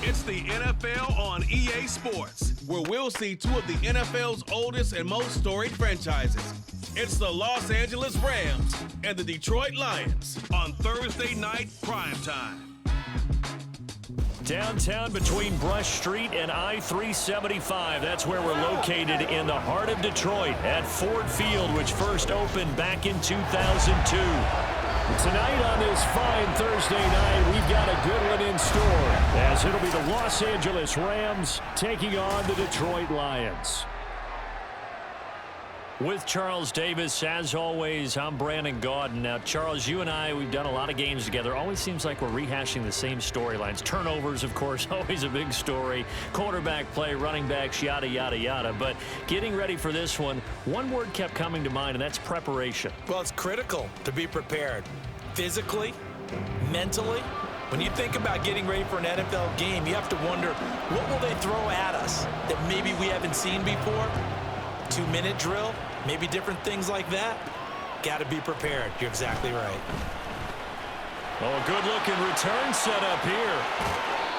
It's the NFL on EA Sports, where we'll see two of the NFL's oldest and most storied franchises. It's the Los Angeles Rams and the Detroit Lions on Thursday night primetime. Downtown between Brush Street and I-375. That's where we're located in the heart of Detroit at Ford Field, which first opened back in 2002. Tonight on this fine Thursday night, we've got a good one in store, as it'll be the Los Angeles Rams taking on the Detroit Lions. With Charles Davis, as always, I'm Brandon Gaudin. Now, Charles, you and I, we've done a lot of games together. Always seems like we're rehashing the same storylines. Turnovers, of course, always a big story. Quarterback play, running backs, yada, yada, yada. But getting ready for this one word kept coming to mind, and that's preparation. Well, it's critical to be prepared. Physically, mentally. When you think about getting ready for an NFL game, you have to wonder, what will they throw at us that maybe we haven't seen before? 2-minute drill? Maybe different things like that. Got to be prepared. You're exactly right. Oh, a good-looking return set up here.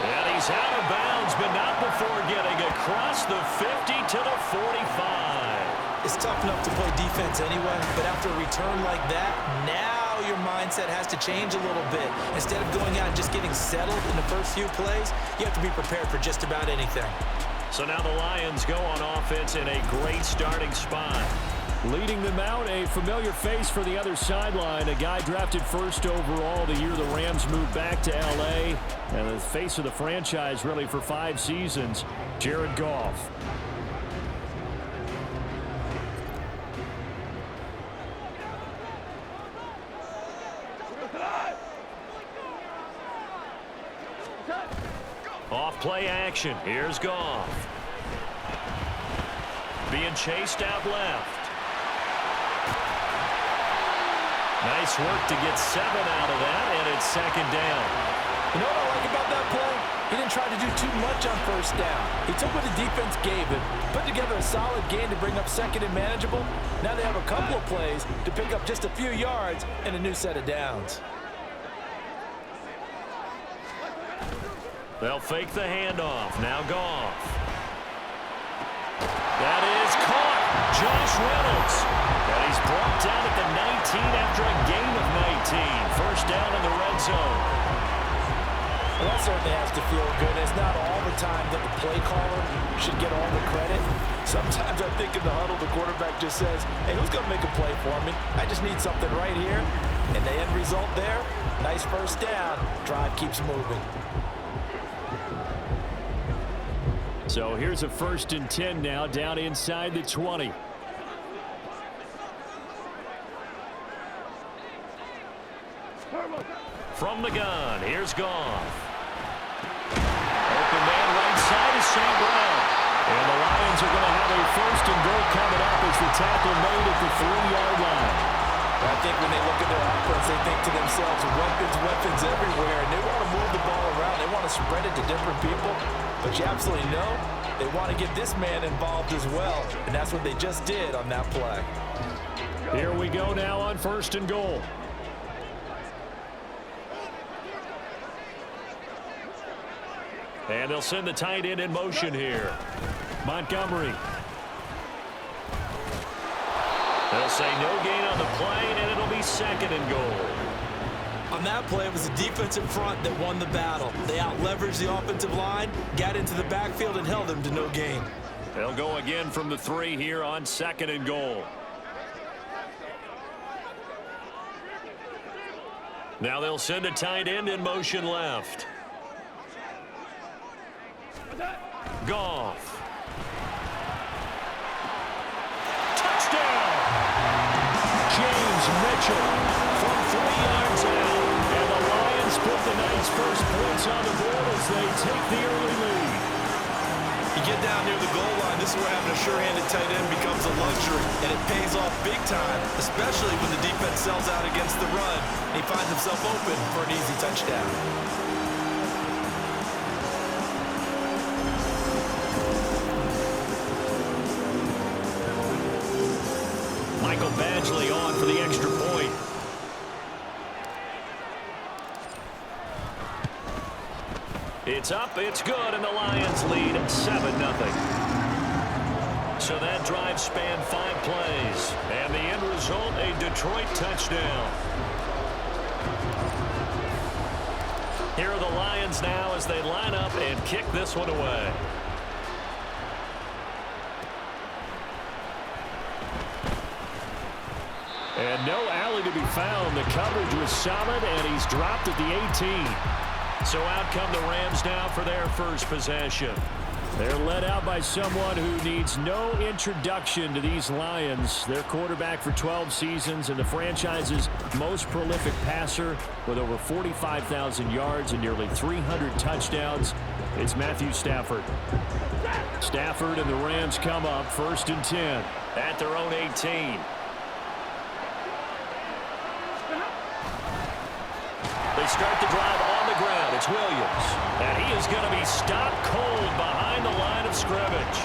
And he's out of bounds, but not before getting across the 50 to the 45. It's tough enough to play defense anyway, but after a return like that, now your mindset has to change a little bit. Instead of going out and just getting settled in the first few plays, you have to be prepared for just about anything. So now the Lions go on offense in a great starting spot. Leading them out, a familiar face for the other sideline, a guy drafted first overall the year the Rams moved back to L.A., and the face of the franchise really for 5 seasons, Jared Goff. Off play action. Here's Goff. Being chased out left. Nice work to get 7 out of that, and it's second down. You know what I like about that play? He didn't try to do too much on first down. He took what the defense gave him, put together a solid game to bring up second and manageable. Now they have a couple of plays to pick up just a few yards and a new set of downs. They'll fake the handoff. Now Goff. That is caught. Josh Reynolds. And he's brought down at the 19 after a gain of 19. First down in the red zone. Well, that certainly has to feel good. It's not all the time that the play caller should get all the credit. Sometimes I think in the huddle, the quarterback just says, hey, who's going to make a play for me? I just need something right here. And the end result there, nice first down. Drive keeps moving. So here's a 1st and 10 now, down inside the 20. From the gun, here's Goff. Open man right side is St. Brown. And the Lions are going to have a 1st and goal coming up as the tackle made at the 3-yard line. I think when they look at their offense, they think to themselves, weapons everywhere, and they want to move the ball around. They want to spread it to different people. But you absolutely know they want to get this man involved as well, and that's what they just did on that play. Here we go now on 1st and goal. And they'll send the tight end in motion here. Montgomery. They'll say no gain on the play, and it'll be 2nd and goal. On that play, it was the defensive front that won the battle. They out-leveraged the offensive line, got into the backfield, and held them to no gain. They'll go again from the 3 here on 2nd and goal. Now they'll send a tight end in motion left. Goff. Touchdown! James Mitchell from 3 yards out. And the Lions put the Knights' first points on the board as they take the early lead. You get down near the goal line, this is where having a sure-handed tight end becomes a luxury, and it pays off big time, especially when the defense sells out against the run, and he finds himself open for an easy touchdown. Michael Badgley on for the extra point. It's up, it's good, and the Lions lead 7-0. So that drive spanned 5 plays, and the end result, a Detroit touchdown. Here are the Lions now as they line up and kick this one away. And no alley to be found. The coverage was solid, and he's dropped at the 18. So out come the Rams now for their first possession. They're led out by someone who needs no introduction to these Lions. Their quarterback for 12 seasons and the franchise's most prolific passer with over 45,000 yards and nearly 300 touchdowns. It's Matthew Stafford. Stafford and the Rams come up 1st and 10 at their own 18. They start the drive on the ground. It's Williams. And he is going to be stopped cold behind the line of scrimmage.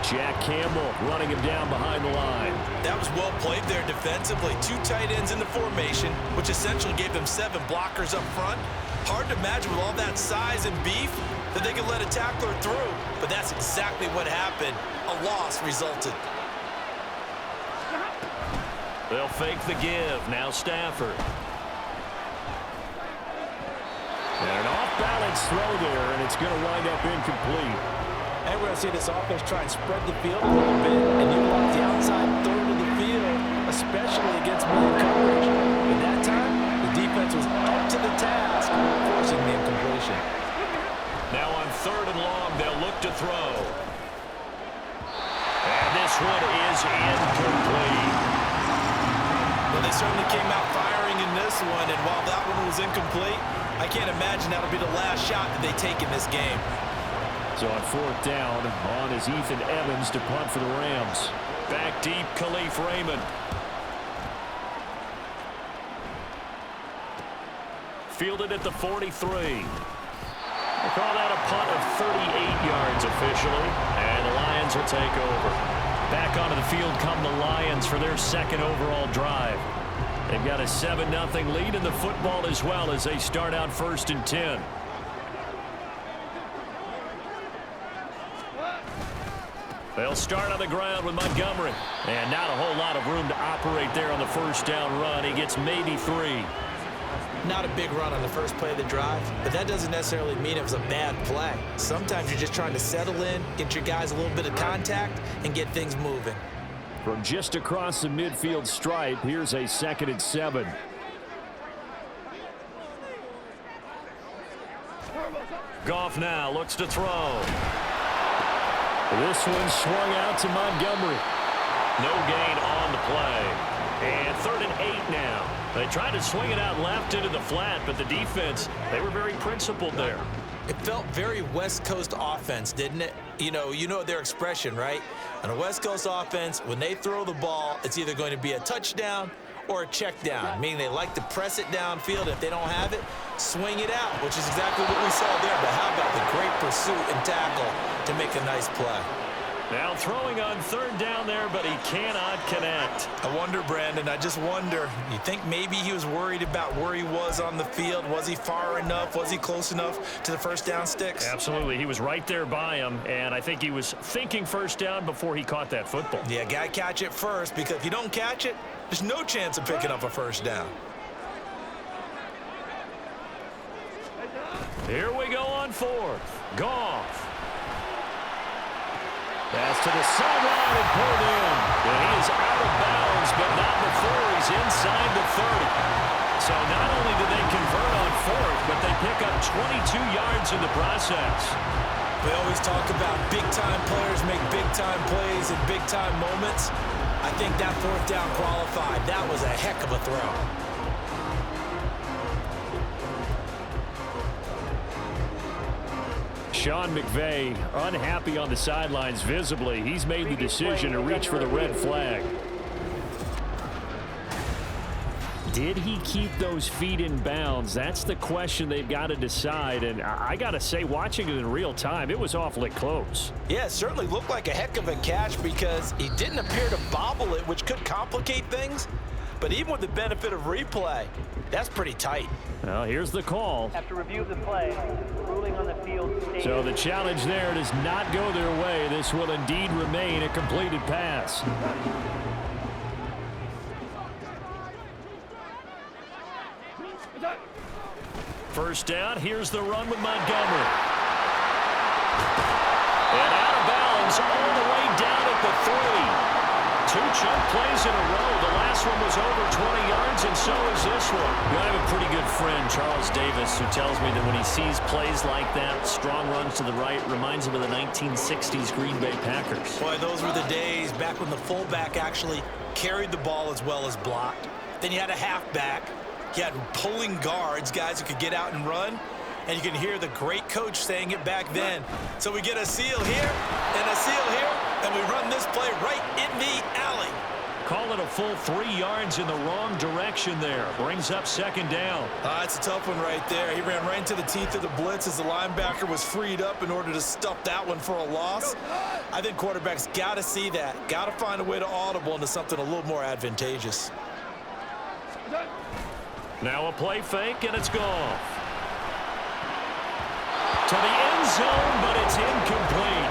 Jack Campbell running him down behind the line. That was well played there defensively. 2 tight ends in the formation, which essentially gave them 7 blockers up front. Hard to imagine with all that size and beef that they could let a tackler through. But that's exactly what happened. A loss resulted. They'll fake the give. Now Stafford. And an off-balance throw there, and it's going to wind up incomplete. And we're going to see this offense try and spread the field a little bit and utilize the outside third of the field, especially against man coverage. At that time, the defense was up to the task, forcing the incompletion. Now on 3rd and long, they'll look to throw. And this one is incomplete. Well, they certainly came out firing in this one, and while that one was incomplete, I can't imagine that'll be the last shot that they take in this game. So on 4th down, on is Ethan Evans to punt for the Rams. Back deep, Khalif Raymond. Fielded at the 43. We'll call that a punt of 38 yards officially, and the Lions will take over. Back onto the field come the Lions for their 2nd overall drive. They've got a 7-0 lead in the football as well as they start out 1st and 10. They'll start on the ground with Montgomery. And not a whole lot of room to operate there on the 1st down run. He gets maybe 3. Not a big run on the first play of the drive, but that doesn't necessarily mean it was a bad play. Sometimes you're just trying to settle in, get your guys a little bit of contact, and get things moving. From just across the midfield stripe, here's a 2nd and 7. Goff now looks to throw. This one swung out to Montgomery. No gain on the play. And 3rd and 8 now. They tried to swing it out left into the flat, but the defense, they were very principled there. It felt very West Coast offense, didn't it? You know their expression, right? On a West Coast offense, when they throw the ball, it's either going to be a touchdown or a check down, meaning they like to press it downfield. If they don't have it, swing it out, which is exactly what we saw there. But how about the great pursuit and tackle to make a nice play? Now throwing on 3rd down there, but he cannot connect. I wonder, Brandon, I just wonder, you think maybe he was worried about where he was on the field? Was he far enough? Was he close enough to the 1st down sticks? Absolutely. He was right there by him, and I think he was thinking 1st down before he caught that football. Yeah, got to catch it first, because if you don't catch it, there's no chance of picking up a 1st down. Here we go on 4th. Goff. Pass to the sideline and pulled in. And he is out of bounds, but not before he's inside the 30. So not only did they convert on 4th, but they pick up 22 yards in the process. We always talk about big-time players make big-time plays in big-time moments. I think that 4th down qualified. That was a heck of a throw. Sean McVay unhappy on the sidelines visibly. He's made the decision to reach for the red flag. Did he keep those feet in bounds? That's the question they've got to decide. And I got to say, watching it in real time, it was awfully close. Yeah, it certainly looked like a heck of a catch because he didn't appear to bobble it, which could complicate things. But even with the benefit of replay, that's pretty tight. Well, here's the call. After review of the play, ruling on the field stays. So the challenge there does not go their way. This will indeed remain a completed pass. First down, here's the run with Montgomery. And out of bounds all the way down at the 3. 2 chunk plays in a row. The last one was over 20 yards, and so is this one. I have a pretty good friend, Charles Davis, who tells me that when he sees plays like that, strong runs to the right, reminds him of the 1960s Green Bay Packers. Boy, those were the days back when the fullback actually carried the ball as well as blocked. Then you had a halfback. You had pulling guards, guys who could get out and run. And you can hear the great coach saying it back then. So we get a seal here and a seal here, and we run this play right in the alley. Call it a full 3 yards in the wrong direction there. Brings up second down. It's a tough one right there. He ran right into the teeth of the blitz as the linebacker was freed up in order to stuff that one for a loss. I think quarterbacks got to see that. Got to find a way to audible into something a little more advantageous. Now a play fake, and it's gone. To the end zone, but it's incomplete.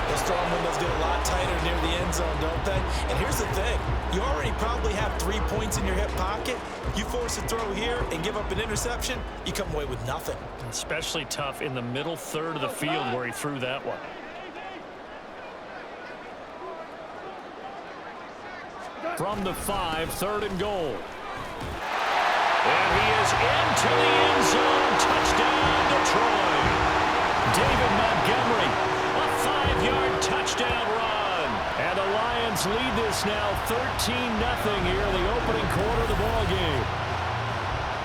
Those throwing windows get a lot tighter near the end zone, don't they? And here's the thing. You already probably have 3 points in your hip pocket. You force a throw here and give up an interception, you come away with nothing. Especially tough in the middle third of the field where he threw that one. From the 5, 3rd and goal. And he is into the end zone. Touchdown, Detroit. David Montgomery, a 5-yard touchdown run. And the Lions lead this now 13-0 here in the opening quarter of the ball game.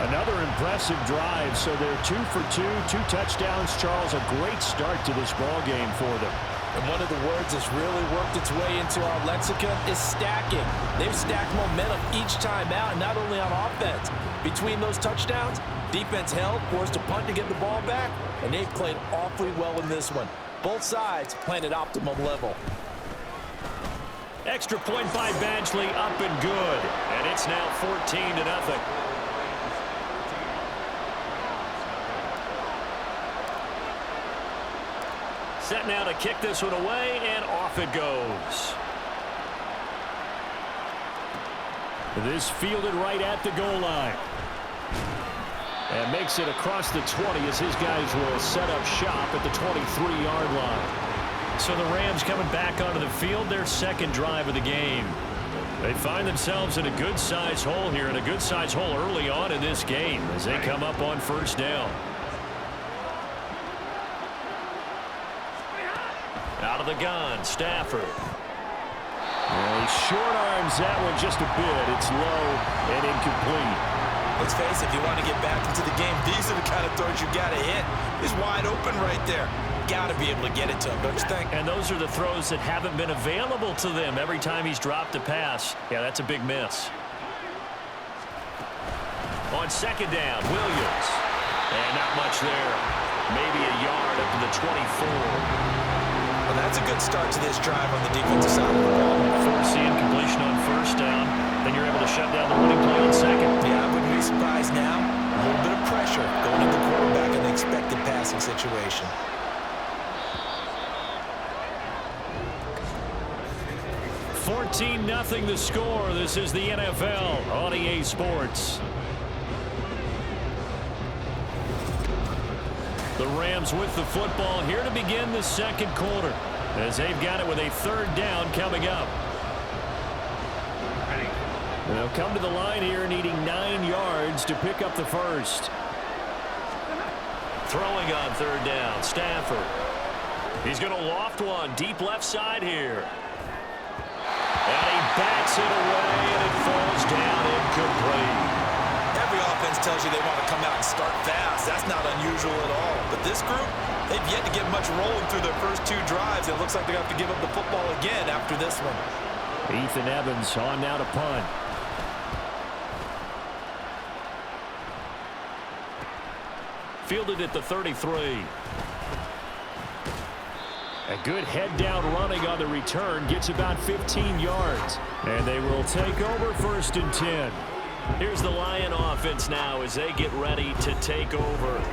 Another impressive drive, so they're 2 for 2, 2 touchdowns. Charles, a great start to this ball game for them. And one of the words that's really worked its way into our lexicon is stacking. They've stacked momentum each time out, and not only on offense. Between those touchdowns, defense held, forced a punt to get the ball back, and they've played awfully well in this one. Both sides playing at optimum level. Extra point by Badgley, up and good. And it's now 14-0. Set now to kick this one away, and off it goes. This fielded right at the goal line. And makes it across the 20 as his guys will set up shop at the 23-yard line. So the Rams coming back onto the field, their second drive of the game. They find themselves in a good-sized hole here, and a good-sized hole early on in this game as they come up on first down. Out of the gun, Stafford. Well, he short arms that one just a bit. It's low and incomplete. Let's face it, if you want to get back into the game, these are the kind of throws you got to hit. He's wide open right there. Got to be able to get it to him, don't you think? And those are the throws that haven't been available to them every time he's dropped a pass. Yeah, that's a big miss. On second down, Williams. And not much there. Maybe a yard up to the 24. Well, that's a good start to this drive on the defensive side of the ball. Force the incompletion on first down. Then you're able to shut down the running play on second. Yeah, I wouldn't be surprised now. A little bit of pressure going to the quarterback in the expected passing situation. $14-0 the score. This is the NFL on EA Sports. The Rams with the football here to begin the second quarter as they've got it with a third down coming up. They'll come to the line here needing 9 yards to pick up the first. Throwing on third down, Stafford. He's going to loft one deep left side here. And he backs it away, and it falls down incomplete. Every offense tells you they want to come out and start fast. That's not unusual at all. But this group, they've yet to get much rolling through their first 2 drives. It looks like they have to give up the football again after this one. Ethan Evans on now to punt. Fielded at the 33. A good head-down running on the return gets about 15 yards. And they will take over 1st and 10. Here's the Lion offense now as they get ready to take over.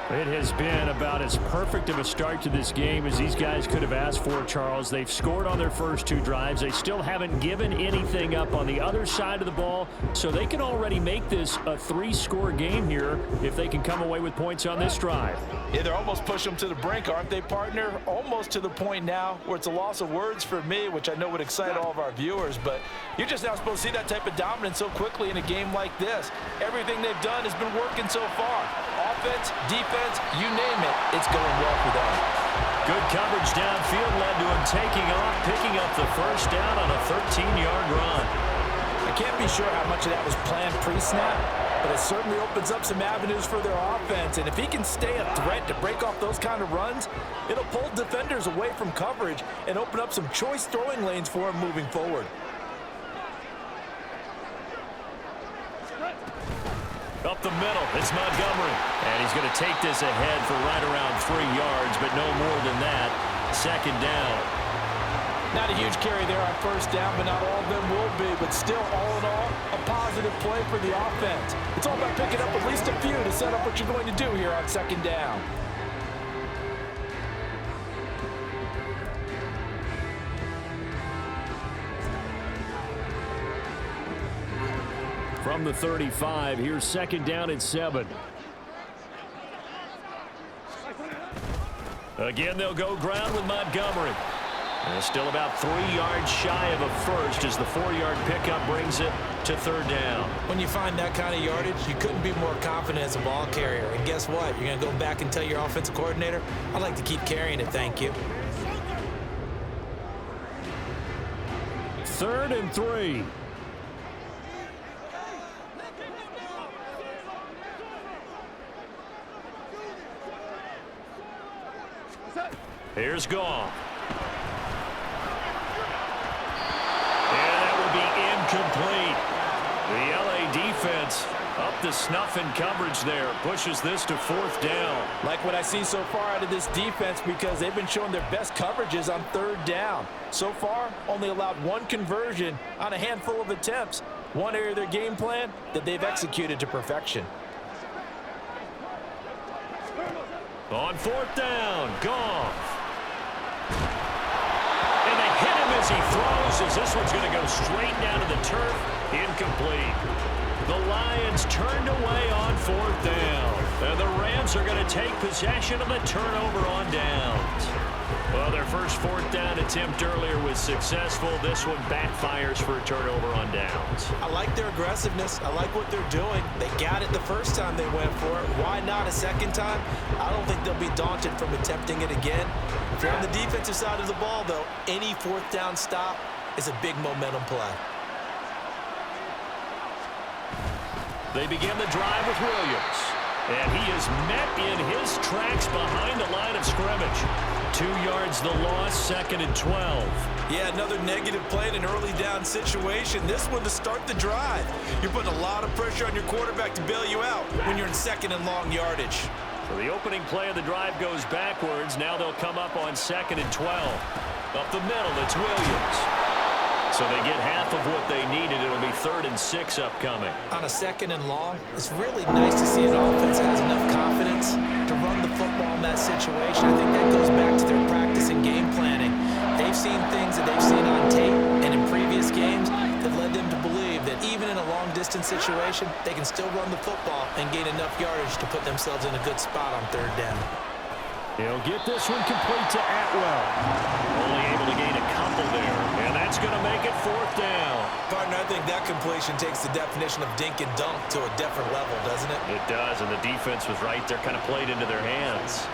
It has been about as perfect of a start to this game as these guys could have asked for, Charles. They've scored on their first 2 drives. They still haven't given anything up on the other side of the ball, so they can already make this a 3-score game here if they can come away with points on this drive. Yeah, they're almost pushing them to the brink, aren't they, partner? Almost to the point now where it's a loss of words for me, which I know would excite all of our viewers, but you're just not supposed to see that type of dominance so quickly in a game like this. Everything they've done has been working so far. Offense, defense, you name it, it's going well for them. Good coverage downfield led to him taking off, picking up the first down on a 13-yard run. I can't be sure how much of that was planned pre-snap, but it certainly opens up some avenues for their offense. And if he can stay a threat to break off those kind of runs, it'll pull defenders away from coverage and open up some choice throwing lanes for him moving forward. Up the middle, it's Montgomery. And he's going to take this ahead for right around 3 yards, but no more than that. 2nd down. Not a huge carry there on 1st down, but not all of them will be. But still, all in all, a positive play for the offense. It's all about picking up at least a few to set up what you're going to do here on 2nd down. From the 35, here's 2nd down and 7. Again, they'll go ground with Montgomery. And still about 3 yards shy of a first as the 4-yard pickup brings it to 3rd down. When you find that kind of yardage, you couldn't be more confident as a ball carrier. And guess what? You're going to go back and tell your offensive coordinator, I'd like to keep carrying it, thank you. 3rd and 3. Here's Goff. And that will be incomplete. The LA defense up to snuff in coverage there. Pushes this to 4th down. Like what I see so far out of this defense because they've been showing their best coverages on 3rd down. So far, only allowed 1 conversion on a handful of attempts. One area of their game plan that they've executed to perfection. On 4th down, Goff. And they hit him as he throws as this one's going to go straight down to the turf. Incomplete. The Lions turned away on 4th down. And the Rams are going to take possession of the turnover on downs. Well, their first 4th down attempt earlier was successful. This one backfires for a turnover on downs. I like their aggressiveness. I like what they're doing. They got it the first time they went for it. Why not a second time? I don't think they'll be daunted from attempting it again. If you're on the defensive side of the ball, though, any 4th down stop is a big momentum play. They begin the drive with Williams. And he is met in his tracks behind the line of scrimmage. 2 yards the loss, 2nd and 12. Yeah, another negative play in an early down situation. This one to start the drive. You're putting a lot of pressure on your quarterback to bail you out when you're in 2nd and long yardage. So the opening play of the drive goes backwards. Now they'll come up on 2nd and 12. Up the middle, it's Williams. So they get half of what they needed. It'll be 3rd and 6 upcoming. On a 2nd and long, it's really nice to see an offense that has enough confidence to run the football in that situation. I think that goes back to their practice and game planning. They've seen things that they've seen on tape and in previous games that led them to believe that even in a long-distance situation, they can still run the football and gain enough yardage to put themselves in a good spot on 3rd down. He'll get this one complete to Atwell. Only able to gain a couple there, and that's going to make it 4th down. Partner, I think that completion takes the definition of dink and dunk to a different level, doesn't it? It does, and the defense was right there, kind of played into their hands.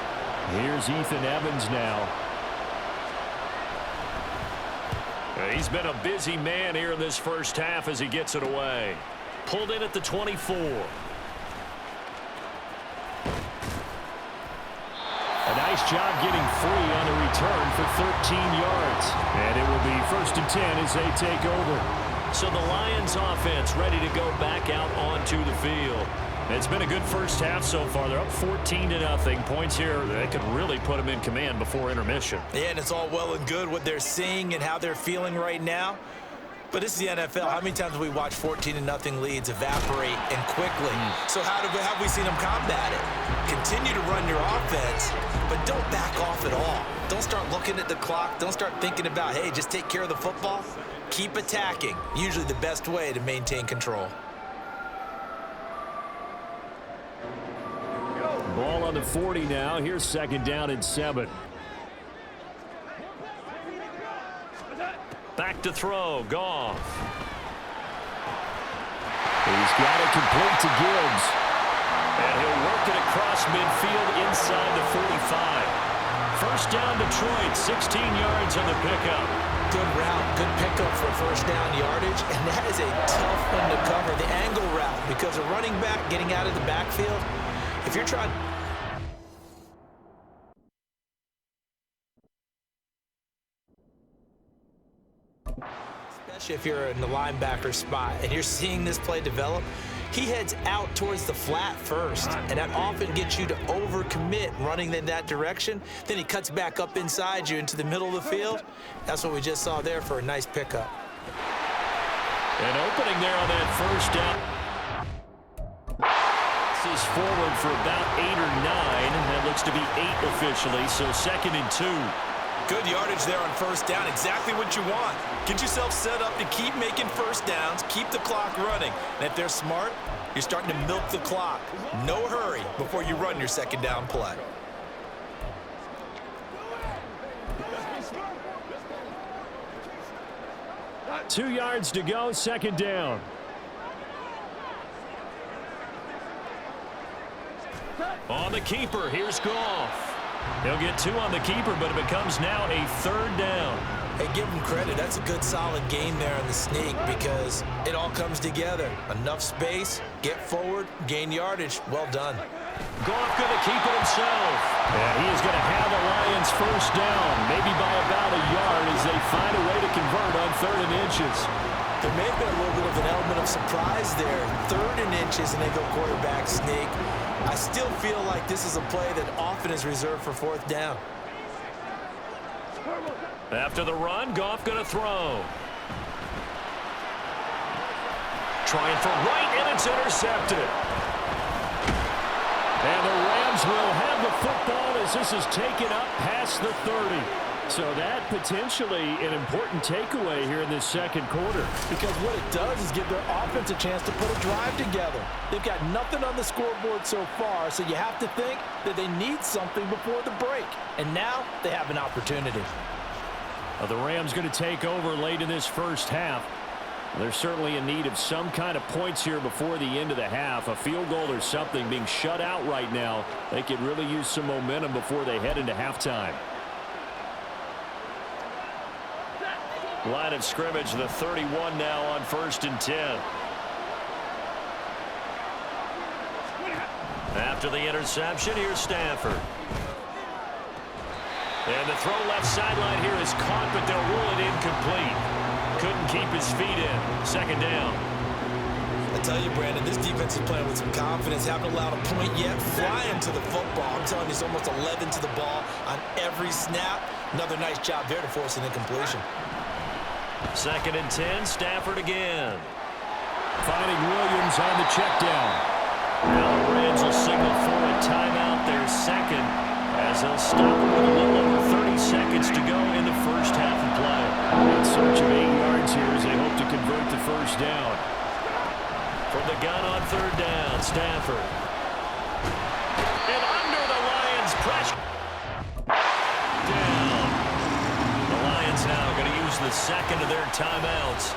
Here's Ethan Evans now. He's been a busy man here in this first half as he gets it away. Pulled in at the 24. A nice job getting free on the return for 13 yards. And it will be 1st and 10 as they take over. So the Lions offense ready to go back out onto the field. It's been a good first half so far. They're up 14-0. Points here that could really put them in command before intermission. Yeah, and it's all well and good what they're seeing and how they're feeling right now. But this is the NFL. How many times have we watched 14-0 leads evaporate and quickly? So how have we seen them combat it? Continue to run your offense, but don't back off at all. Don't start looking at the clock. Don't start thinking about, hey, just take care of the football. Keep attacking. Usually the best way to maintain control. Ball on the 40 now. Here's 2nd down and 7. Back to throw. Goff. He's got it complete to Gibbs. And he'll work it across midfield inside the 45. First down Detroit. 16 yards on the pickup. Good route. Good pickup for first down yardage. And that is a tough one to cover. The angle route. Because a running back getting out of the backfield, if you're trying... Especially if you're in the linebacker spot and you're seeing this play develop, he heads out towards the flat first, and that often gets you to overcommit running in that direction. Then he cuts back up inside you into the middle of the field. That's what we just saw there for a nice pickup. An opening there on that first down. This is forward for about 8 or 9. That looks to be 8 officially, so 2nd and 2. Good yardage there on first down. Exactly what you want. Get yourself set up to keep making first downs, keep the clock running. And if they're smart, you're starting to milk the clock. No hurry before you run your 2nd down play. Two yards to go, 2nd down. On the keeper, here's Goff. He'll get 2 on the keeper, but it becomes now a 3rd down. Hey, give him credit. That's a good, solid game there on the sneak because it all comes together. Enough space, get forward, gain yardage. Well done. Goff going to keep it himself. And he is going to have the Lions first down, maybe by about a yard as they find a way to convert on 3rd and inches. There may have been a little bit of an element of surprise there. 3rd and inches, and they go quarterback sneak. I still feel like this is a play that often is reserved for 4th down. After the run, Goff going to throw. Trying for right, and it's intercepted. And the Rams will have the football as this is taken up past the 30. So that potentially an important takeaway here in this 2nd quarter. Because what it does is give their offense a chance to put a drive together. They've got nothing on the scoreboard so far, so you have to think that they need something before the break. And now they have an opportunity. Well, the Rams going to take over late in this first half. They're certainly in need of some kind of points here before the end of the half. A field goal or something being shut out right now. They could really use some momentum before they head into halftime. Line of scrimmage, the 31 now on 1st and 10. After the interception, here's Stafford. And the throw left sideline here is caught, but they'll rule it incomplete. Couldn't keep his feet in. 2nd down. I tell you, Brandon, this defense is playing with some confidence. Haven't allowed a point yet. Flying to the football. I'm telling you, it's almost 11 to the ball on every snap. Another nice job there to force an incompletion. 2nd and 10, Stafford again. Finding Williams on the check down. Now the Rams will signal for a timeout, their 2nd, as they'll stop with a little over 30 seconds to go in the first half of play. In search of 8 yards here as they hope to convert the first down. From the gun on 3rd down, Stafford. And under the Lions' pressure. Down. The Lions now going to use the 2nd of their timeouts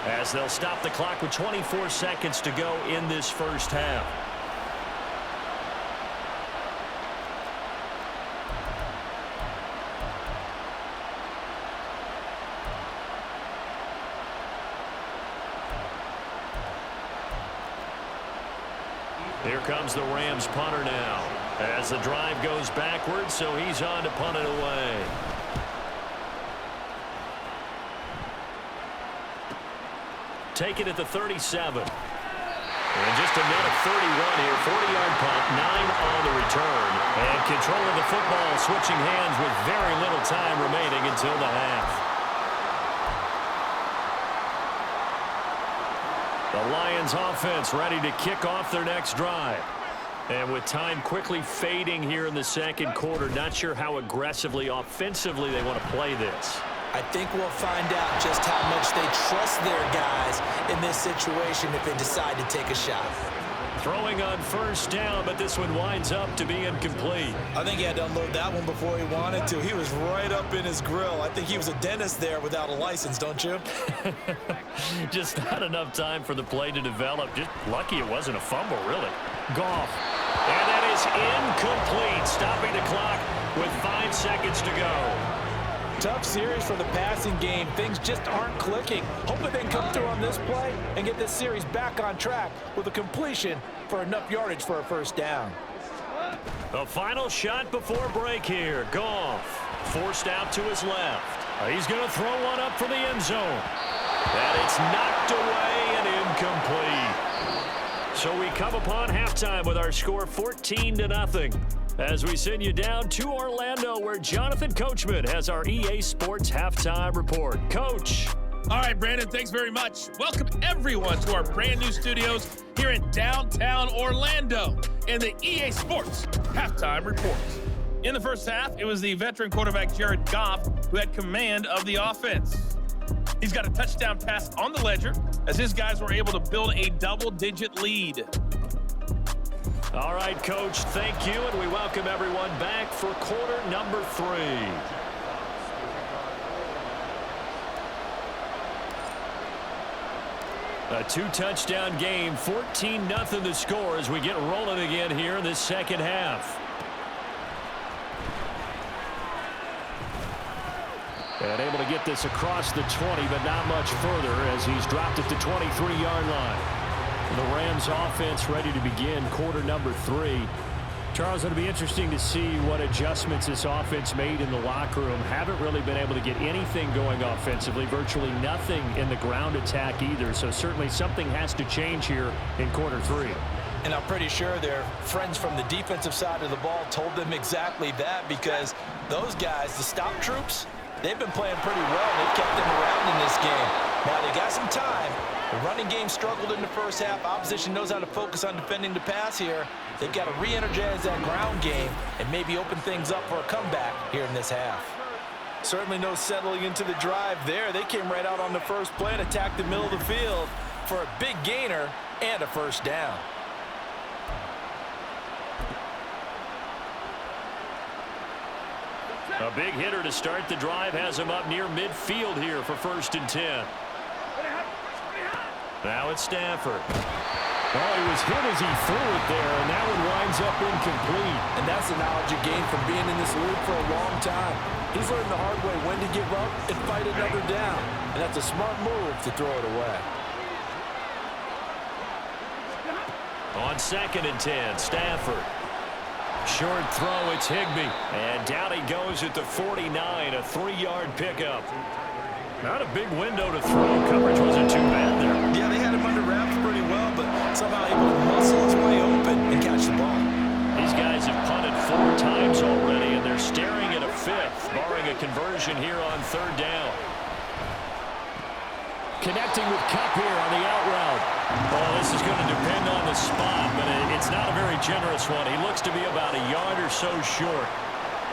as they'll stop the clock with 24 seconds to go in this first half. Here comes the Rams punter now as the drive goes backwards, so he's on to punt it away. Take it at the 37. And just a net of 31 here, 40-yard punt, 9 on the return. And control of the football switching hands with very little time remaining until the half. The Lions offense ready to kick off their next drive. And with time quickly fading here in the second quarter, not sure how aggressively, offensively they want to play this. I think we'll find out just how much they trust their guys in this situation if they decide to take a shot. Throwing on first down, but this one winds up to be incomplete. I think he had to unload that one before he wanted to. He was right up in his grill. I think he was a dentist there without a license, don't you? Just not enough time for the play to develop. Just lucky it wasn't a fumble, really. Goff. And that is incomplete, stopping the clock with 5 seconds to go. Tough series for the passing game. Things just aren't clicking. Hoping they can come through on this play and get this series back on track with a completion for enough yardage for a first down. The final shot before break here. Goff forced out to his left. He's going to throw one up for the end zone. And it's knocked away and incomplete. So we come upon halftime with our score 14-0. As we send you down to Orlando, where Jonathan Coachman has our EA Sports Halftime Report. Coach. All right, Brandon, thanks very much. Welcome, everyone, to our brand new studios here in downtown Orlando in the EA Sports Halftime Report. In the first half, it was the veteran quarterback Jared Goff who had command of the offense. He's got a touchdown pass on the ledger as his guys were able to build a double-digit lead. All right, Coach, thank you, and we welcome everyone back for quarter number 3. A 2-touchdown game, 14-0 the score as we get rolling again here in this second half. And able to get this across the 20, but not much further as he's dropped at the 23-yard line. The Rams offense ready to begin quarter number 3. Charles, it'll be interesting to see what adjustments this offense made in the locker room. Haven't really been able to get anything going offensively, virtually nothing in the ground attack either. So certainly something has to change here in quarter 3. And I'm pretty sure their friends from the defensive side of the ball told them exactly that, because those guys, the stop troops, they've been playing pretty well. They've kept them around in this game. Now they got some time. The running game struggled in the first half. Opposition knows how to focus on defending the pass here. They've got to re-energize that ground game and maybe open things up for a comeback here in this half. Certainly no settling into the drive there. They came right out on the first play and attacked the middle of the field for a big gainer and a first down. A big hitter to start the drive has him up near midfield here for 1st and 10. Now it's Stafford. Oh, he was hit as he threw it there, and that one winds up incomplete. And that's the knowledge you gain from being in this league for a long time. He's learned the hard way when to give up and fight another down. And that's a smart move to throw it away. On 2nd and 10, Stafford. Short throw, it's Higbee. And down he goes at the 49, a 3-yard pickup. Not a big window to throw. Coverage wasn't too bad there. Yeah, they had him under wraps pretty well, but somehow able to muscle his way open and catch the ball. These guys have punted 4 times already, and they're staring at a 5th, barring a conversion here on 3rd down. Connecting with Kupp here on the out route. Oh, this is going to depend on the spot, but it's not a very generous one. He looks to be about a yard or so short.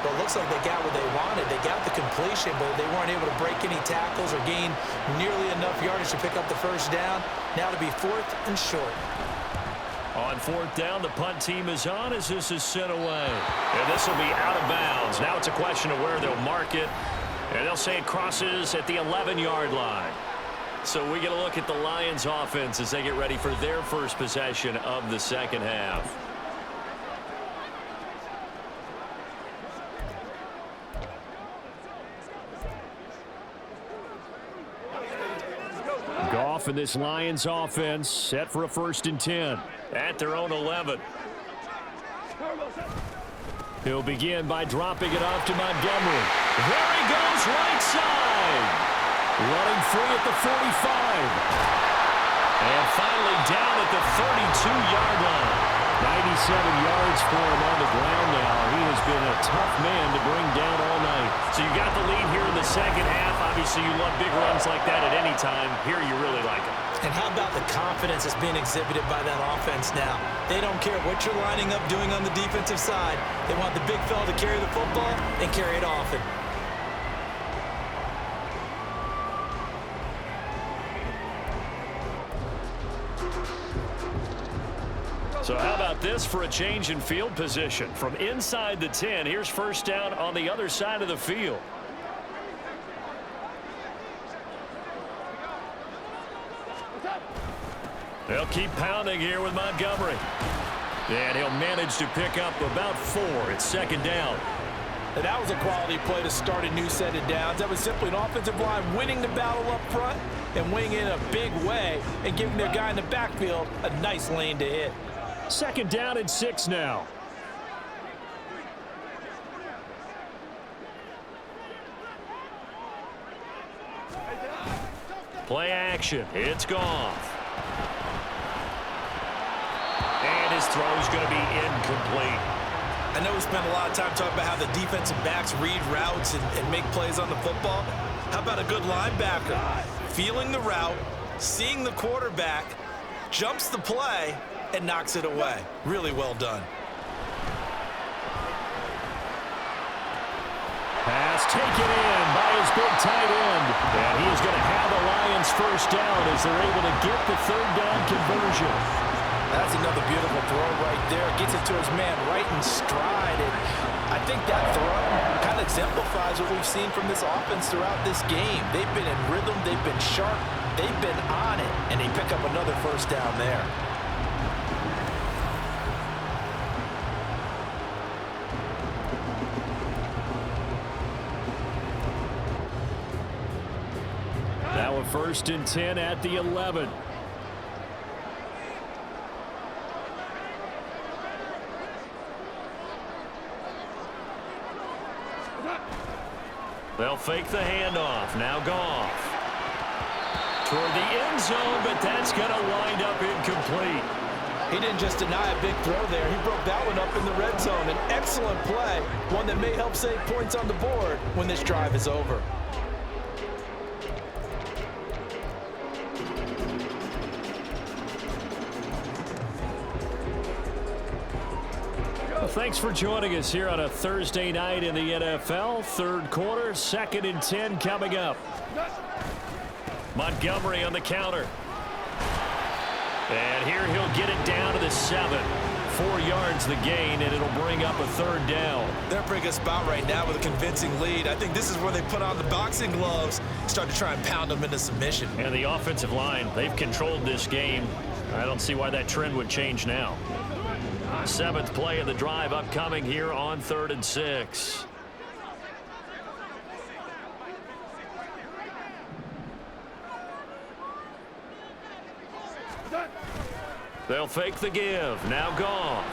Well, it looks like they got what they wanted. They got the completion, but they weren't able to break any tackles or gain nearly enough yardage to pick up the first down. Now to be 4th and short. On 4th down, the punt team is on as this is sent away. And this will be out of bounds. Now it's a question of where they'll mark it. And they'll say it crosses at the 11-yard line. So we get a look at the Lions offense as they get ready for their first possession of the second half. Goff and this Lions offense set for a 1st and 10 at their own 11. He'll begin by dropping it off to Montgomery. There he goes, right side. Running free at the 45. And finally down at the 32-yard line. 97 yards for him on the ground now. He has been a tough man to bring down all night. So you got the lead here in the second half. Obviously, you love big runs like that at any time. Here you really like it. And how about the confidence that's being exhibited by that offense now? They don't care what you're lining up doing on the defensive side. They want the big fella to carry the football and carry it often. So how about this for a change in field position? From inside the 10, here's first down on the other side of the field. They'll keep pounding here with Montgomery. And he'll manage to pick up about 4. It's second down. And that was a quality play to start a new set of downs. That was simply an offensive line winning the battle up front and winning in a big way and giving their guy in the backfield a nice lane to hit. Second down and 6 now. Play action. It's Goff. And his throw's going to be incomplete. I know we spent a lot of time talking about how the defensive backs read routes and make plays on the football. How about a good linebacker? Feeling the route, seeing the quarterback, jumps the play, and knocks it away. Really well done. Pass taken in by his big tight end. And he is going to have the Lions first down as they're able to get the third down conversion. That's another beautiful throw right there. Gets it to his man right in stride. And I think that throw kind of exemplifies what we've seen from this offense throughout this game. They've been in rhythm. They've been sharp. They've been on it. And they pick up another first down there. Now a 1st and 10 at the 11. They'll fake the handoff. Now Goff. Toward the end zone, but that's going to wind up incomplete. He didn't just deny a big throw there. He broke that one up in the red zone. An excellent play, one that may help save points on the board when this drive is over. Well, thanks for joining us here on a Thursday night in the NFL. Third quarter, 2nd and 10 coming up. Montgomery on the counter. And here he'll get it down to the 7. 4 yards the gain, and it'll bring up a third down. They're a pretty good spot right now with a convincing lead. I think this is where they put on the boxing gloves, start to try and pound them into submission. And the offensive line, they've controlled this game. I don't see why that trend would change now. 7th play of the drive upcoming here on 3rd and 6. They'll fake the give. Now Goff.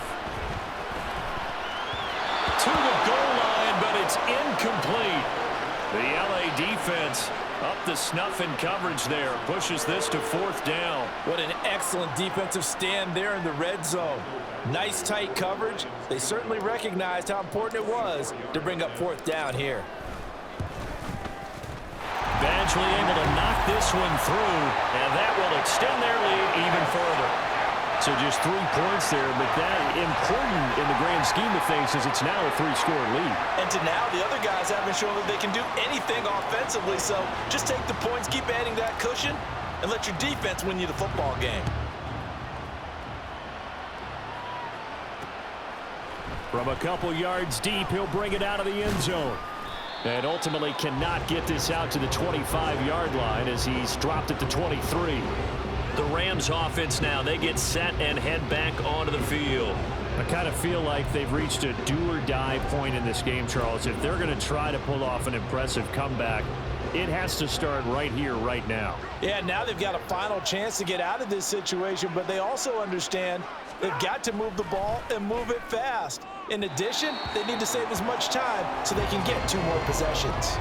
To the goal line, but it's incomplete. The LA defense up the snuff in coverage there. Pushes this to 4th down. What an excellent defensive stand there in the red zone. Nice tight coverage. They certainly recognized how important it was to bring up 4th down here. Badgley able to knock this one through, and that will extend their lead even further. So just 3 points there, but that important in the grand scheme of things is it's now a 3-score lead. And to now, the other guys haven't shown that they can do anything offensively, so just take the points, keep adding that cushion, and let your defense win you the football game. From a couple yards deep, he'll bring it out of the end zone. And ultimately cannot get this out to the 25-yard line as he's dropped it to 23. The Rams offense now, they get set and head back onto the field. I kind of feel like they've reached a do-or-die point in this game, Charles. If they're going to try to pull off an impressive comeback, it has to start right here, right now. Yeah, now they've got a final chance to get out of this situation, but they also understand they've got to move the ball and move it fast. In addition, they need to save as much time so they can get 2 more possessions.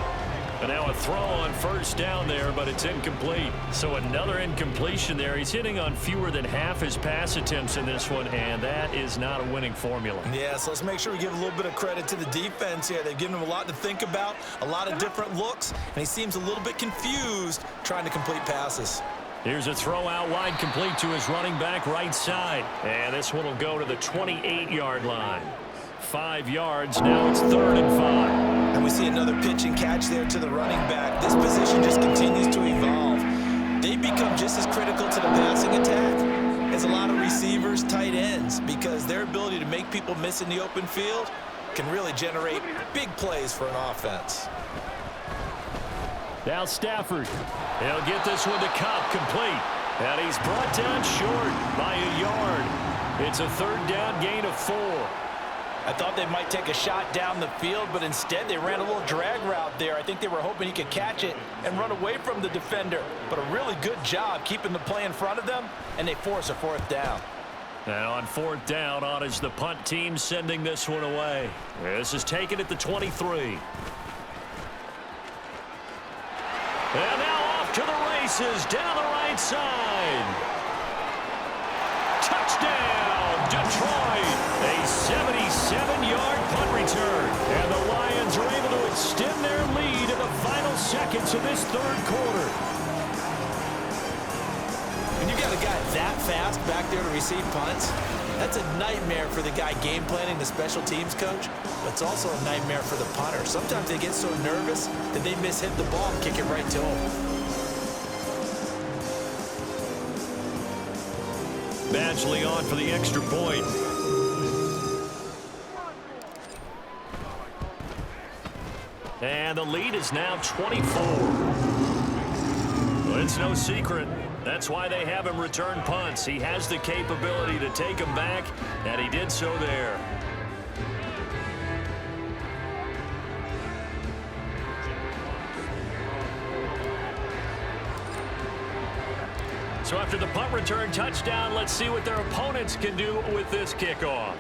And now a throw on first down there, but it's incomplete. So another incompletion there. He's hitting on fewer than half his pass attempts in this one, and that is not a winning formula. Yeah, so let's make sure we give a little bit of credit to the defense here. They've given him a lot to think about, a lot of different looks, and he seems a little bit confused trying to complete passes. Here's a throw out wide, complete to his running back right side. And this one will go to the 28-yard line. 5 yards, now it's 3rd and 5. And we see another pitch and catch there to the running back. This position just continues to evolve. They become just as critical to the passing attack as a lot of receivers, tight ends, because their ability to make people miss in the open field can really generate big plays for an offense. Now Stafford. He'll get this one to Cobb, complete. And he's brought down short by a yard. It's a 3rd down gain of 4. I thought they might take a shot down the field, but instead they ran a little drag route there. I think they were hoping he could catch it and run away from the defender. But a really good job keeping the play in front of them, and they force a 4th down. Now on 4th down, on is the punt team sending this one away. This is taken at the 23. And now off to the races, down the right side. Touchdown, Detroit. A 77-yard punt return. And the Lions are able to extend their lead in the final seconds of this 3rd quarter. When you got a guy that fast back there to receive punts, that's a nightmare for the guy game planning, the special teams coach, but it's also a nightmare for the punter. Sometimes they get so nervous that they miss-hit the ball and kick it right to him. Badgley on for the extra point. And the lead is now 24. Well, it's no secret. That's why they have him return punts. He has the capability to take them back, and he did so there. So after the punt return touchdown, let's see what their opponents can do with this kickoff.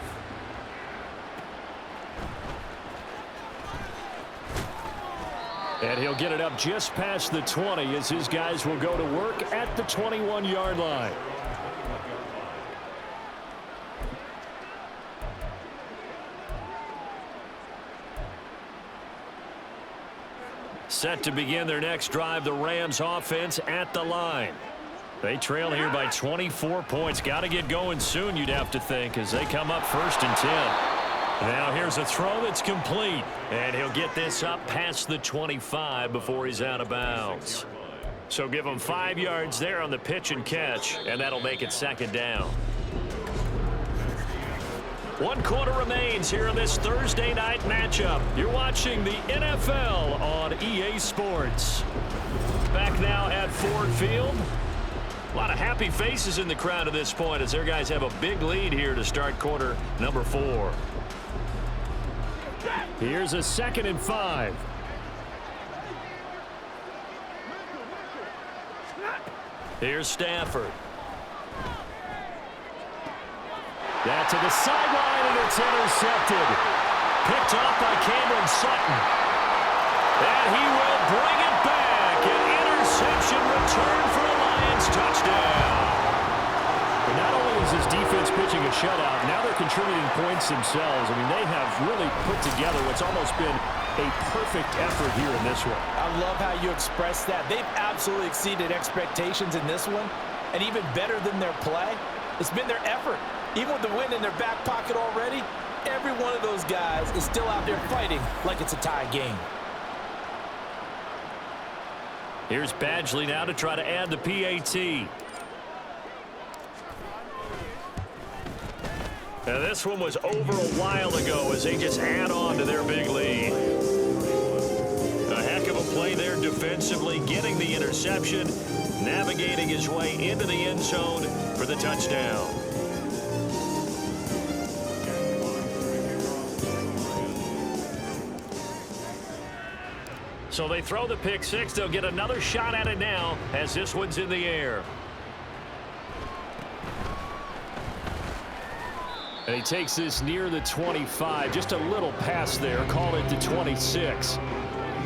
And he'll get it up just past the 20 as his guys will go to work at the 21-yard line. Set to begin their next drive, the Rams offense at the line. They trail here by 24 points. Got to get going soon, you'd have to think, as they come up 1st and 10. Now here's a throw that's complete. And he'll get this up past the 25 before he's out of bounds. So give him 5 yards there on the pitch and catch, and that'll make it 2nd down. 1 quarter remains here in this Thursday night matchup. You're watching the NFL on EA Sports. Back now at Ford Field. A lot of happy faces in the crowd at this point as their guys have a big lead here to start quarter number 4. Here's a 2nd and 5. Here's Stafford. That to the sideline, and it's intercepted. Picked off by Cameron Sutton. And he will bring it back. An interception return for a Lions touchdown. And not only is this defense pitching a shutout, now they're contributing points themselves. I mean, they have really put together what's almost been a perfect effort here in this one. I love how you express that. They've absolutely exceeded expectations in this one. And even better than their play, it's been their effort. Even with the win in their back pocket already, every one of those guys is still out there fighting like it's a tie game. Here's Badgley now to try to add the PAT. Now this one was over a while ago as they just add on to their big lead. A heck of a play there defensively, getting the interception, navigating his way into the end zone for the touchdown. So they throw the pick six. They'll get another shot at it now as this one's in the air. And he takes this near the 25. Just a little pass there. Call it the 26.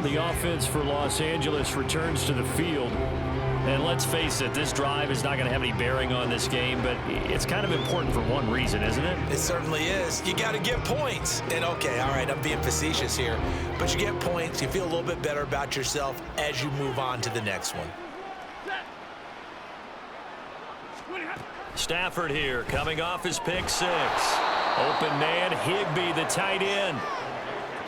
The offense for Los Angeles returns to the field. And let's face it, this drive is not going to have any bearing on this game, but it's kind of important for one reason, isn't it? It certainly is. You got to get points. And okay, all right, I'm being facetious here, but you get points, you feel a little bit better about yourself as you move on to the next one. Stafford here, coming off his pick six. Open man, Higbee, the tight end.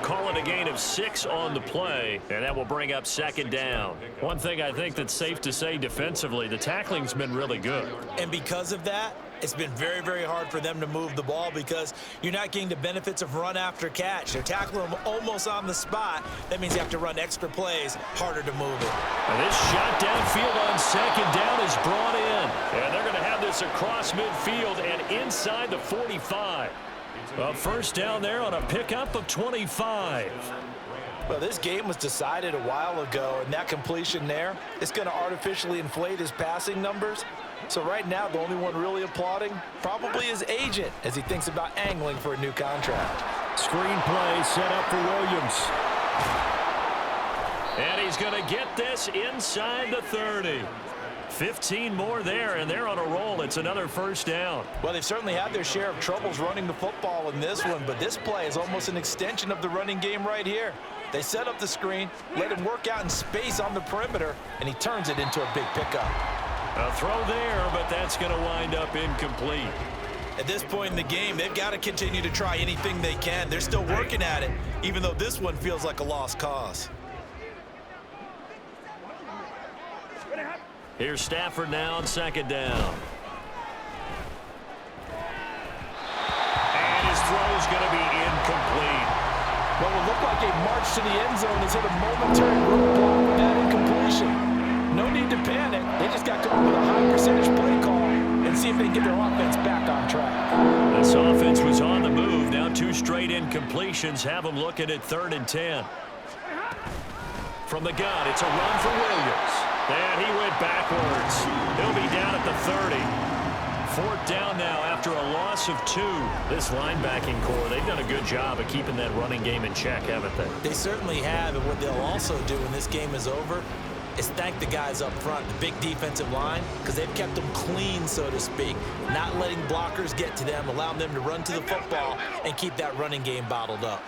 Call it a gain of 6 on the play, and that will bring up second down. One thing I think that's safe to say defensively, the tackling's been really good. And because of that, it's been very, very hard for them to move the ball because you're not getting the benefits of run after catch. They're tackling them almost on the spot. That means you have to run extra plays, harder to move it. And this shot downfield on second down is brought in. And they're going to have this across midfield and inside the 45. A first down there on a pickup of 25. Well, this game was decided a while ago, and that completion there, it's going to artificially inflate his passing numbers. So right now, the only one really applauding probably his agent as he thinks about angling for a new contract. Screenplay set up for Williams. And he's going to get this inside the 30. 15 more there, and they're on a roll. It's another first down. Well, they've certainly had their share of troubles running the football in this one, but this play is almost an extension of the running game right here. They set up the screen, let him work out in space on the perimeter, and he turns it into a big pickup. A throw there, but that's going to wind up incomplete. At this point in the game, they've got to continue to try anything they can. They're still working at it, even though this one feels like a lost cause. Here's Stafford now on second down. And his throw's going to be incomplete. What will look like a march to the end zone is hit a momentary roadblock with that incompletion. No need to panic. They just got to come up with a high percentage play call and see if they can get their offense back on track. This offense was on the move. Now 2 straight incompletions have them looking at 3rd and 10. From the gun, it's a run for Williams. And he went backwards. He'll be down at the 30. 4th down now after a loss of 2. This linebacking core, they've done a good job of keeping that running game in check, haven't they? They certainly have, and what they'll also do when this game is over is thank the guys up front, the big defensive line, because they've kept them clean, so to speak, not letting blockers get to them, allowing them to run to the football and keep that running game bottled up.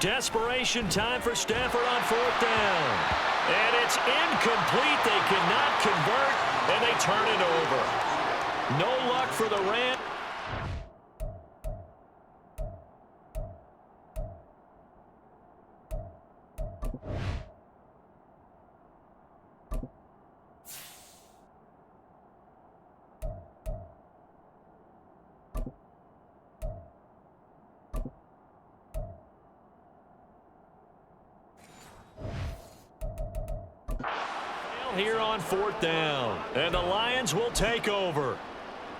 Desperation time for Stafford on 4th down. And it's incomplete. They cannot convert, and they turn it over. No luck for the Rams. Here on 4th down, and the Lions will take over.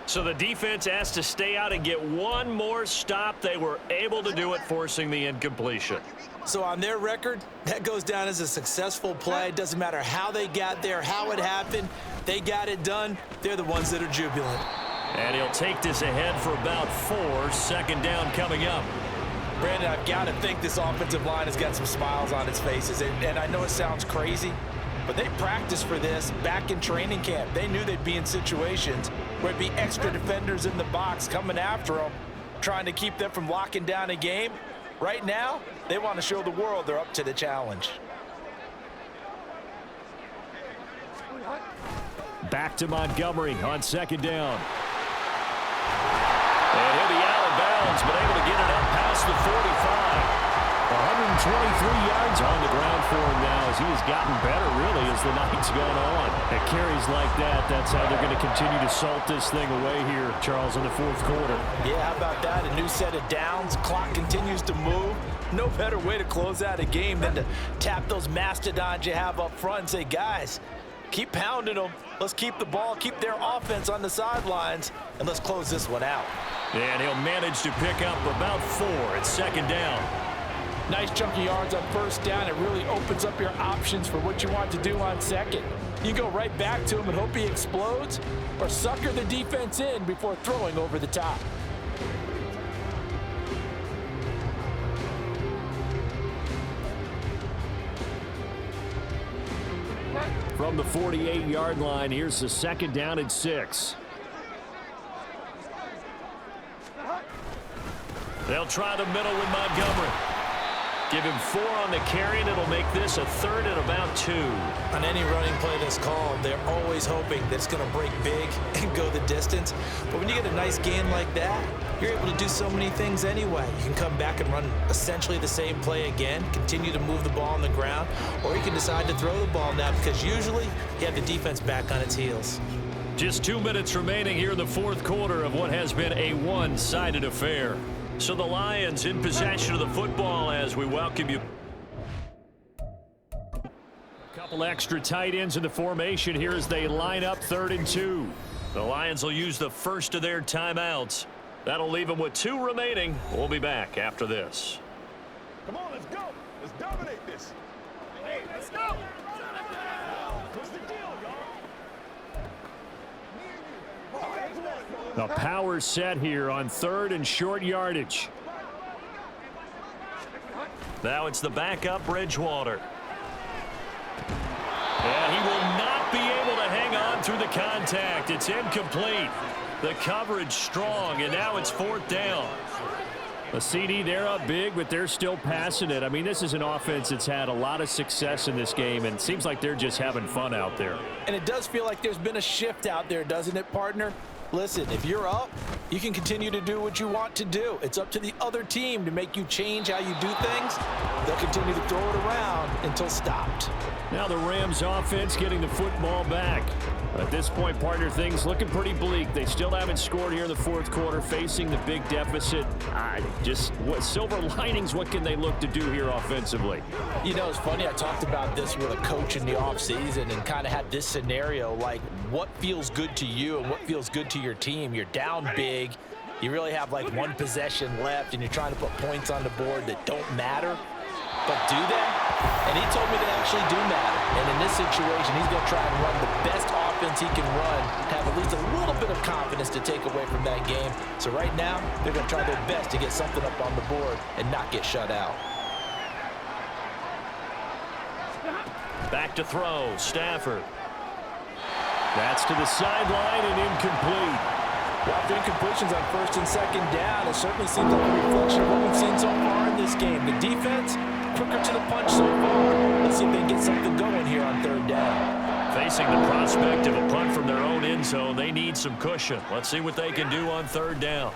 So the defense has to stay out and get one more stop. They were able to do it, forcing the incompletion. So on their record, that goes down as a successful play. It doesn't matter how they got there, how it happened. They got it done. They're the ones that are jubilant. And he'll take this ahead for about 4. 2nd down coming up. Brandon, I've got to think this offensive line has got some smiles on its faces. And I know it sounds crazy, but they practiced for this back in training camp. They knew they'd be in situations where it'd be extra defenders in the box coming after them, trying to keep them from locking down a game. Right now, they want to show the world they're up to the challenge. Back to Montgomery on 2nd down. And he'll be out of bounds, but able to get it up past the 45. 123 yards on the ground for him now as he has gotten better, really, as the night's gone on. At carries like that, that's how they're going to continue to salt this thing away here, Charles, in the 4th quarter. Yeah, how about that? A new set of downs. Clock continues to move. No better way to close out a game than to tap those mastodons you have up front and say, guys, keep pounding them. Let's keep the ball, keep their offense on the sidelines, and let's close this one out. And he'll manage to pick up about 4 at 2nd down. Nice chunky yards on 1st down. It really opens up your options for what you want to do on 2nd. You go right back to him and hope he explodes, or sucker the defense in before throwing over the top. from the 48-yard line. Here's the 2nd down and 6. They'll try the middle with Montgomery. Give him 4 on the carry, and it'll make this a 3rd and about 2. On any running play that's called, they're always hoping that it's going to break big and go the distance. But when you get a nice gain like that, you're able to do so many things anyway. You can come back and run essentially the same play again, continue to move the ball on the ground, or you can decide to throw the ball now because usually you have the defense back on its heels. Just 2 minutes remaining here in the 4th quarter of what has been a one-sided affair. So the Lions in possession of the football as we welcome you. A couple extra tight ends in the formation here as they line up 3rd and 2. The Lions will use the first of their timeouts. That'll leave them with 2 remaining. We'll be back after this. Come on, let's go. Let's dominate this. Hey, let's go. What's the deal, y'all? The power set here on 3rd and short yardage. Now it's the backup Bridgewater. And he will not be able to hang on through the contact. It's incomplete. The coverage strong, and now it's 4th down. A CD, they're up big, but they're still passing it. I mean, this is an offense that's had a lot of success in this game, and it seems like they're just having fun out there. And it does feel like there's been a shift out there, doesn't it, partner? Listen, if you're up, you can continue to do what you want to do. It's up to the other team to make you change how you do things. They'll continue to throw it around until stopped. Now the Rams offense getting the football back. At this point, partner, things looking pretty bleak. They still haven't scored here in the 4th quarter, facing the big deficit. Just what silver linings, what can they look to do here offensively? You know, it's funny, I talked about this with a coach in the offseason and kind of had this scenario, like what feels good to you and what feels good to your team. You're down big. You really have like 1 possession left, and you're trying to put points on the board that don't matter. But do they? And he told me they actually do matter. And in this situation, he's going to try and run the best offense he can run, have at least a little bit of confidence to take away from that game. So right now, they're going to try their best to get something up on the board and not get shut out. Back to throw, Stafford. That's to the sideline and incomplete. Well, the incompletions on 1st and 2nd down, it certainly seems like a reflection of what we've seen so far in this game. The defense, quicker to the punch so far. Let's see if they can get something going here on 3rd down. Facing the prospect of a punt from their own end zone, they need some cushion. Let's see what they can do on 3rd down.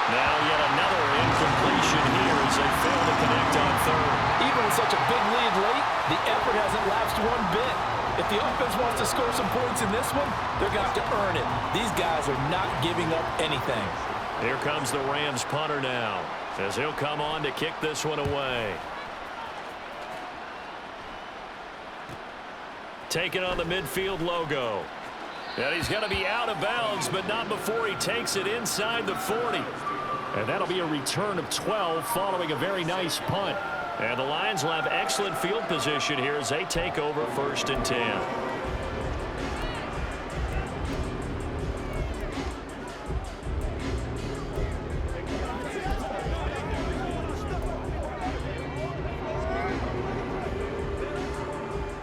Now yet another incompletion here as they fail to connect on 3rd. Even with such a big lead late, the effort hasn't lapsed 1 bit. If the offense wants to score some points in this one, they're going to have to earn it. These guys are not giving up anything. Here comes the Rams punter now, as he'll come on to kick this one away. Taking on the midfield logo. And he's going to be out of bounds, but not before he takes it inside the 40. And that'll be a return of 12 following a very nice punt. And the Lions will have excellent field position here as they take over 1st and 10.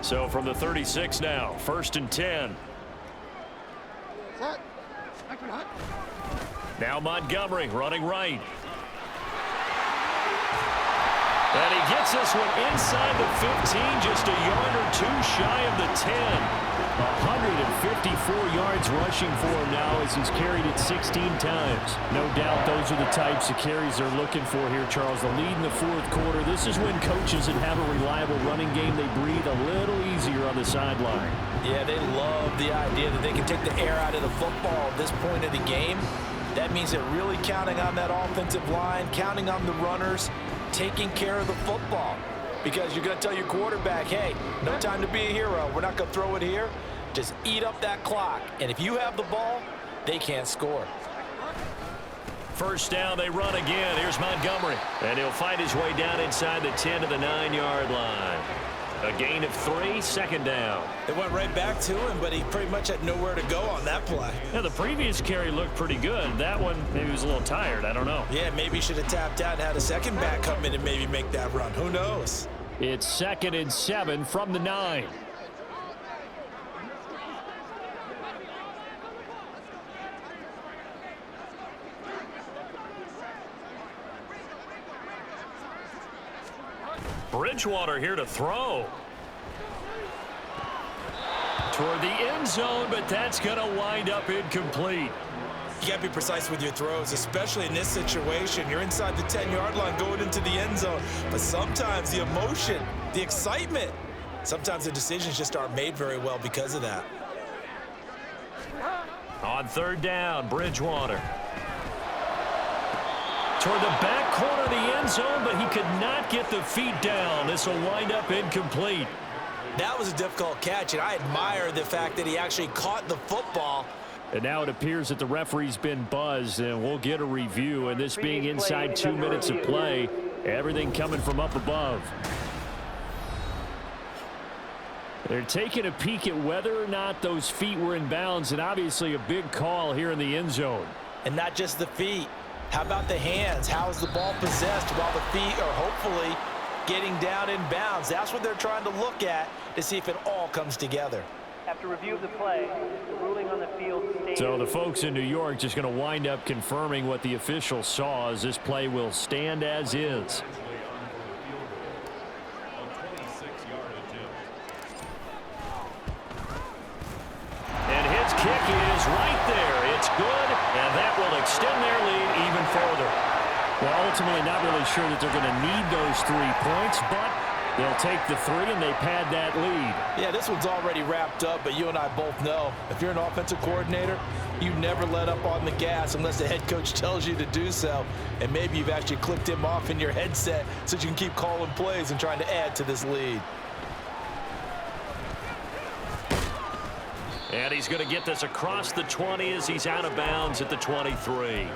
So from the 36 now, 1st and 10. Now Montgomery running right. And he gets this one inside the 15, just a yard or 2 shy of the 10. 154 yards rushing for him now as he's carried it 16 times. No doubt those are the types of carries they're looking for here, Charles. The lead in the 4th quarter. This is when coaches that have a reliable running game, they breathe a little easier on the sideline. Yeah, they love the idea that they can take the air out of the football at this point of the game. That means they're really counting on that offensive line, counting on the runners, taking care of the football. Because you're going to tell your quarterback, hey, no time to be a hero. We're not going to throw it here. Just eat up that clock. And if you have the ball, they can't score. 1st down, they run again. Here's Montgomery. And he'll find his way down inside the 10 to the 9-yard line. A gain of 3, 2nd down. They went right back to him, but he pretty much had nowhere to go on that play. Yeah, the previous carry looked pretty good. That one, maybe he was a little tired. I don't know. Yeah, maybe he should have tapped out and had a second back come in and maybe make that run. Who knows? It's 2nd and 7 from the 9. Bridgewater here to throw. Toward the end zone, but that's going to wind up incomplete. You got to be precise with your throws, especially in this situation. You're inside the 10-yard line going into the end zone. But sometimes the emotion, the excitement, sometimes the decisions just aren't made very well because of that. On 3rd down, Bridgewater. Toward the back corner of the end zone, but he could not get the feet down. This will wind up incomplete. That was a difficult catch, and I admire the fact that he actually caught the football. And now it appears that the referee's been buzzed, and we'll get a review. And this being inside 2 minutes of play, everything coming from up above. They're taking a peek at whether or not those feet were in bounds, and obviously a big call here in the end zone. And not just the feet. How about the hands? How is the ball possessed while the feet are hopefully getting down in bounds? That's what they're trying to look at to see if it all comes together. After review of the play, the ruling on the field stays. So the folks in New York just going to wind up confirming what the officials saw, as this play will stand as is. And his kick is right there. It's good, and that will extend their lead even further. Well, ultimately not really sure that they're going to need those 3 points, but they'll take the 3 and they pad that lead. Yeah, this one's already wrapped up, but you and I both know if you're an offensive coordinator, you never let up on the gas unless the head coach tells you to do so. And maybe you've actually clicked him off in your headset so you can keep calling plays and trying to add to this lead. And he's going to get this across the 20 as he's out of bounds at the 23.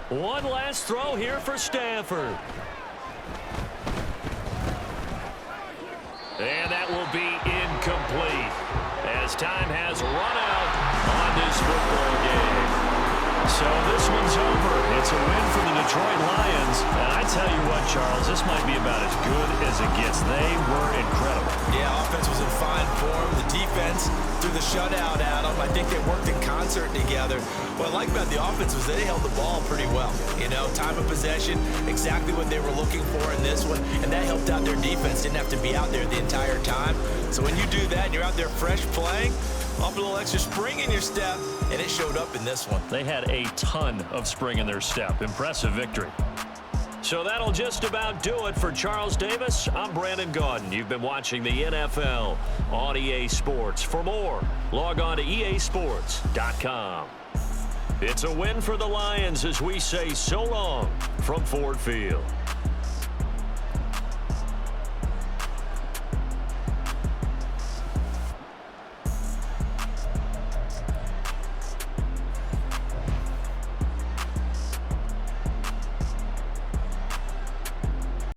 One last throw here for Stanford. And that will be incomplete as time has run out on this football game. So this one's over. It's a win for the Detroit Lions. And I tell you what, Charles, this might be about as good as it gets. They were incredible. Yeah, offense was in fine form. The defense threw the shutout at them. I think they worked in concert together. What I like about the offense was they held the ball pretty well. You know, time of possession, exactly what they were looking for in this one. And that helped out their defense. Didn't have to be out there the entire time. So when you do that and you're out there fresh playing, up a little extra spring in your step, and it showed up in this one. They had a ton of spring in their step. Impressive victory. So that'll just about do it for Charles Davis. I'm Brandon Gaudin. You've been watching the NFL on EA Sports. For more, log on to easports.com. It's a win for the Lions as we say so long from Ford Field.